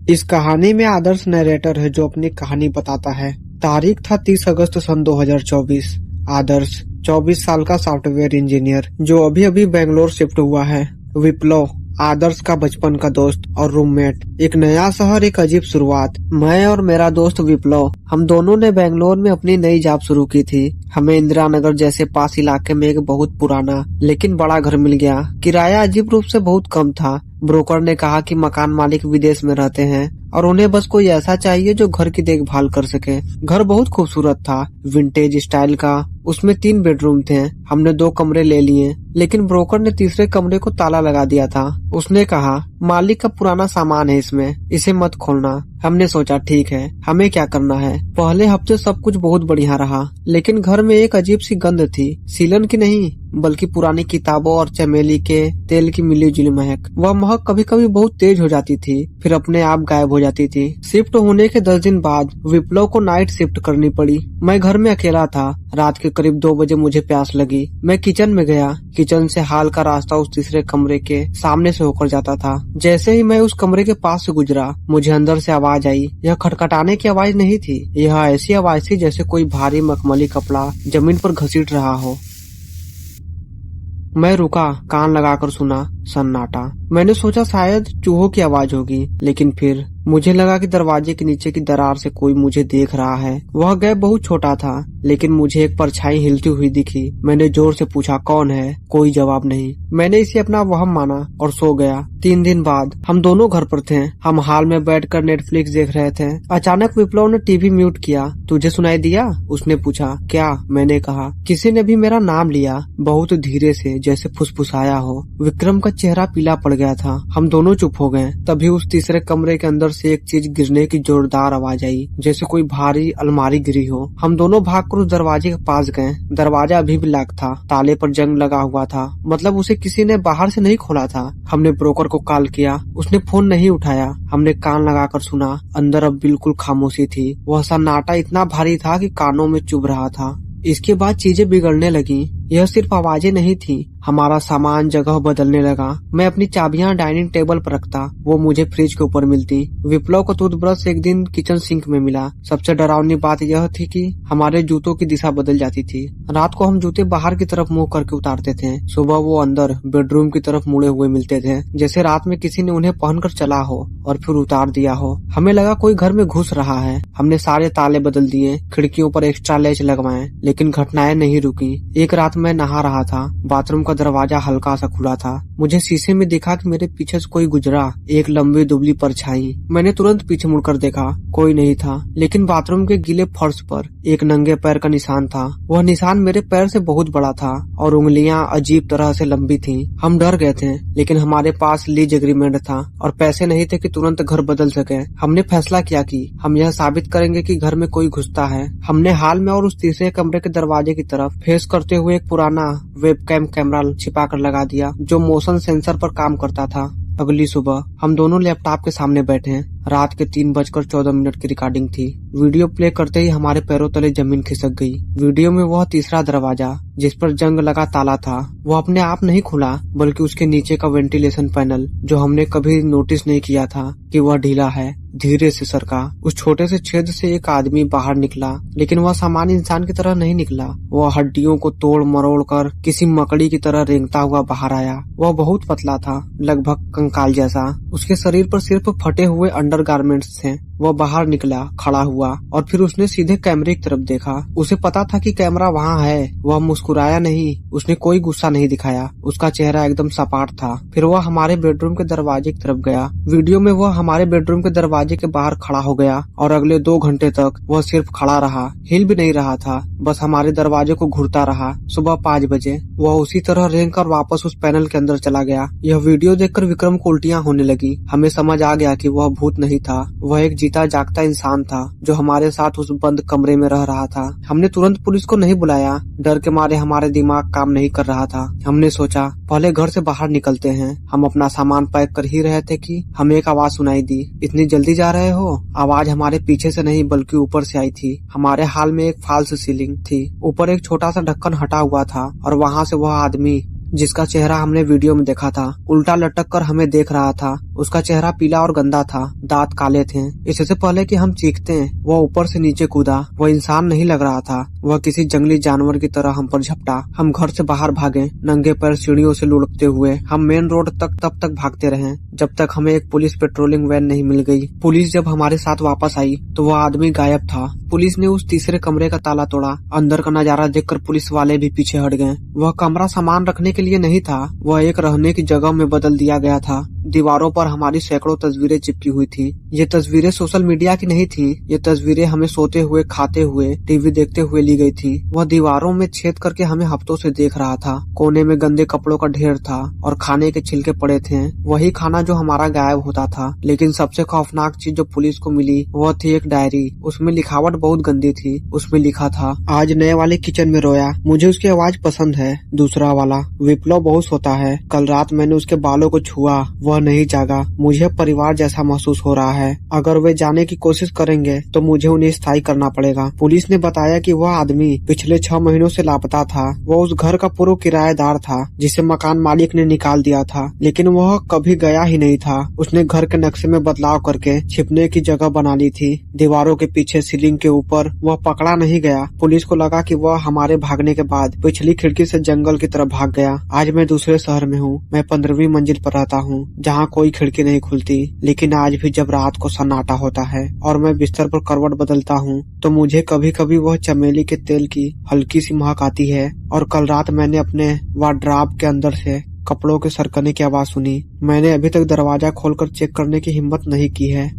इस कहानी में आदर्श नरेटर है जो अपनी कहानी बताता है। तारीख था 30 अगस्त सन 2024। आदर्श 24 साल का सॉफ्टवेयर इंजीनियर जो अभी अभी बेंगलोर शिफ्ट हुआ है। विप्लव आदर्श का बचपन का दोस्त और रूममेट। एक नया शहर, एक अजीब शुरुआत। मैं और मेरा दोस्त विप्लव, हम दोनों ने बेंगलोर में अपनी नई जॉब शुरू की थी। हमें इंदिरा नगर जैसे पास इलाके में एक बहुत पुराना लेकिन बड़ा घर मिल गया। किराया अजीब रूप से बहुत कम था। ब्रोकर ने कहा कि मकान मालिक विदेश में रहते हैं और उन्हें बस कोई ऐसा चाहिए जो घर की देखभाल कर सके। घर बहुत खूबसूरत था, विंटेज स्टाइल का। उसमें 3 बेडरूम थे। हमने 2 कमरे ले लिए, लेकिन ब्रोकर ने तीसरे कमरे को ताला लगा दिया था। उसने कहा, मालिक का पुराना सामान है इसमें, इसे मत खोलना। हमने सोचा ठीक है, हमें क्या करना है। पहले हफ्ते सब कुछ बहुत बढ़िया रहा, लेकिन घर में एक अजीब सी गंध थी। सीलन की नहीं, बल्कि पुरानी किताबों और चमेली के तेल की मिली जुली महक। वह महक कभी कभी बहुत तेज हो जाती थी, फिर अपने आप गायब हो जाती थी। शिफ्ट होने के 10 दिन बाद विप्लव को नाइट शिफ्ट करनी पड़ी। मैं घर में अकेला था। रात के करीब 2 बजे मुझे प्यास लगी। मैं किचन में गया। किचन से हाल का रास्ता उस तीसरे कमरे के सामने से होकर जाता था। जैसे ही मैं उस कमरे के पास से गुजरा, मुझे अंदर से आवाज आई। यह खटखटाने की आवाज नहीं थी, यह ऐसी आवाज थी जैसे कोई भारी मखमली कपड़ा जमीन पर घसीट रहा हो। मैं रुका, कान लगाकर सुना। सन्नाटा। मैंने सोचा शायद चूहों की आवाज होगी, लेकिन फिर मुझे लगा कि दरवाजे के नीचे की दरार से कोई मुझे देख रहा है। वह गैप बहुत छोटा था, लेकिन मुझे एक परछाई हिलती हुई दिखी। मैंने जोर से पूछा, कौन है? कोई जवाब नहीं। मैंने इसे अपना वहम माना और सो गया। 3 दिन बाद हम दोनों घर पर थे। हम हॉल में बैठकर नेटफ्लिक्स देख रहे थे। अचानक विप्लव ने टीवी म्यूट किया। तुझे सुनाई दिया? उसने पूछा। क्या? मैंने कहा। किसी ने भी मेरा नाम लिया, बहुत धीरे से, जैसे फुसफुसाया हो। विक्रम का चेहरा पीला पड़ गया था। हम दोनों चुप हो गए। तभी उस तीसरे कमरे के अंदर से एक चीज गिरने की जोरदार आवाज आई, जैसे कोई भारी अलमारी गिरी हो। हम दोनों भागकर उस दरवाजे के पास गए। दरवाजा अभी भी लॉक था, ताले पर जंग लगा हुआ था, मतलब उसे किसी ने बाहर से नहीं खोला था। हमने ब्रोकर को कॉल किया, उसने फोन नहीं उठाया। हमने कान लगाकर सुना। अंदर अब बिल्कुल खामोशी थी। वह सन्नाटा इतना भारी था कि कानों में चुभ रहा था। इसके बाद चीजें बिगड़ने लगी। यह सिर्फ आवाजें नहीं थी, हमारा सामान जगह बदलने लगा। मैं अपनी चाबियां डाइनिंग टेबल पर रखता, वो मुझे फ्रिज के ऊपर मिलती। विप्लव को टूथब्रश एक दिन किचन सिंक में मिला। सबसे डरावनी बात यह थी कि हमारे जूतों की दिशा बदल जाती थी। रात को हम जूते बाहर की तरफ मुंह करके उतारते थे। सुबह वो अंदर बेडरूम की तरफ मुड़े हुए मिलते थे, जैसे रात में किसी ने उन्हें पहनकर चला हो और फिर उतार दिया हो। हमें लगा कोई घर में घुस रहा है। हमने सारे ताले बदल दिए, खिड़कियों पर एक्स्ट्रा लैच लगवाए, लेकिन घटनाएं नहीं रुकी। एक रात मैं नहा रहा था। बाथरूम का दरवाजा हल्का सा खुला था। मुझे शीशे में दिखा कि मेरे पीछे से कोई गुजरा, एक लंबी दुबली परछाई। मैंने तुरंत पीछे मुड़कर देखा, कोई नहीं था, लेकिन बाथरूम के गीले फर्श पर एक नंगे पैर का निशान था। वह निशान मेरे पैर से बहुत बड़ा था और उंगलियां अजीब तरह से लंबी थीं। हम डर गए थे, लेकिन हमारे पास लीज एग्रीमेंट था और पैसे नहीं थे कि तुरंत घर बदल सके। हमने फैसला किया कि हम यह साबित करेंगे कि घर में कोई घुसता है। हमने हाल में और उस तीसरे कमरे के दरवाजे की तरफ फेस करते हुए एक पुराना वेबकैम कैमरा छिपा कर लगा दिया, जो मोशन सेंसर पर काम करता था। अगली सुबह हम दोनों लैपटॉप के सामने बैठे हैं। रात के 3:14 की रिकॉर्डिंग थी। वीडियो प्ले करते ही हमारे पैरों तले जमीन खिसक गई। वीडियो में वह तीसरा दरवाजा जिस पर जंग लगा ताला था, वो अपने आप नहीं खुला, बल्कि उसके नीचे का वेंटिलेशन पैनल, जो हमने कभी नोटिस नहीं किया था कि वह ढीला है, धीरे से सरका। उस छोटे से छेद से एक आदमी बाहर निकला, लेकिन वह सामान्य इंसान की तरह नहीं निकला। वह हड्डियों को तोड़ मरोड़ कर किसी मकड़ी की तरह रेंगता हुआ बाहर आया। वह बहुत पतला था, लगभग कंकाल जैसा। उसके शरीर पर सिर्फ फटे हुए अंडरगारमेंट्स थे। वह बाहर निकला, खड़ा हुआ और फिर उसने सीधे कैमरे की तरफ देखा। उसे पता था कि कैमरा वहाँ है। वह मुस्कुराया नहीं, उसने कोई गुस्सा नहीं दिखाया। उसका चेहरा एकदम सपाट था। फिर वह हमारे बेडरूम के दरवाजे की तरफ गया। वीडियो में वह हमारे बेडरूम के दरवाजे के बाहर खड़ा हो गया और अगले 2 घंटे तक वह सिर्फ खड़ा रहा, हिल भी नहीं रहा था, बस हमारे दरवाजे को घूरता रहा। सुबह 5 बजे वह उसी तरह रेंग कर वापस उस पैनल के अंदर चला गया। यह वीडियो देखकर विक्रम को उल्टियां होने लगी। हमें समझ आ गया कि वह भूत नहीं था, वह एक जीता जागता इंसान था जो हमारे साथ उस बंद कमरे में रह रहा था। हमने तुरंत पुलिस को नहीं बुलाया, डर के मारे हमारे दिमाग काम नहीं कर रहा था। हमने सोचा पहले घर से बाहर निकलते हैं। हम अपना सामान पैक कर ही रहे थे कि हमें एक आवाज सुनाई दी। इतनी जल्दी जा रहे हो? आवाज हमारे पीछे से नहीं बल्कि ऊपर से आई थी। हमारे हाल में एक फॉल्स सीलिंग थी, ऊपर एक छोटा सा ढक्कन हटा हुआ था और वहाँ से वह आदमी जिसका चेहरा हमने वीडियो में देखा था, उल्टा लटक कर हमें देख रहा था। उसका चेहरा पीला और गंदा था, दांत काले थे। इससे पहले कि हम चीखते वह ऊपर से नीचे कूदा। वह इंसान नहीं लग रहा था, वह किसी जंगली जानवर की तरह हम पर झपटा। हम घर से बाहर भागे, नंगे पैर सीढ़ियों से लुढ़कते हुए। हम मेन रोड तक तब तक भागते रहे जब तक हमें एक पुलिस पेट्रोलिंग वैन नहीं मिल गई। पुलिस जब हमारे साथ वापस आई तो वह आदमी गायब था। पुलिस ने उस तीसरे कमरे का ताला तोड़ा। अंदर का नजारा देखकर पुलिस वाले भी पीछे हट गए। वह कमरा सामान रखने के लिए नहीं था, वह एक रहने की जगह में बदल दिया गया था। दीवारों पर हमारी सैकड़ों तस्वीरें चिपकी हुई थी। ये तस्वीरें सोशल मीडिया की नहीं थी, ये तस्वीरें हमें सोते हुए, खाते हुए, टीवी देखते हुए ली गई थी। वह दीवारों में छेद करके हमें हफ्तों से देख रहा था। कोने में गंदे कपड़ों का ढेर था और खाने के छिलके पड़े थे, वही खाना जो हमारा गायब होता था। लेकिन सबसे खौफनाक चीज जो पुलिस को मिली वह थी एक डायरी। उसमें लिखावट बहुत गंदी थी। उसमें लिखा था, आज नए वाले किचन में रोया, मुझे उसकी आवाज पसंद है। दूसरा वाला, विप्लव बहुत सोता है, कल रात मैंने उसके बालों को छुआ, वह नहीं जागा, मुझे परिवार जैसा महसूस हो रहा है। अगर वे जाने की कोशिश करेंगे तो मुझे उन्हें स्थायी करना पड़ेगा। पुलिस ने बताया कि वह आदमी पिछले 6 महीनों से लापता था। वह उस घर का पूर्व किराएदार था जिसे मकान मालिक ने निकाल दिया था, लेकिन वह कभी गया ही नहीं था। उसने घर के नक्शे में बदलाव करके छिपने की जगह बना ली थी। दीवारों के पीछे सीलिंग के ऊपर वह पकड़ा नहीं गया। पुलिस को लगा कि वह हमारे भागने के बाद पिछली खिड़की से जंगल की तरफ भाग गया। आज मैं दूसरे शहर में हूँ। मैं 15वीं मंजिल पर रहता हूँ जहाँ कोई खिड़की नहीं खुलती। लेकिन आज भी जब रात को सन्नाटा होता है और मैं बिस्तर पर करवट बदलता हूँ तो मुझे कभी कभी वह चमेली के तेल की हल्की सी महक आती है। और कल रात मैंने अपने वार्डरोब के अंदर से कपड़ों के सरकने की आवाज सुनी। मैंने अभी तक दरवाजा खोलकर चेक करने की हिम्मत नहीं की है।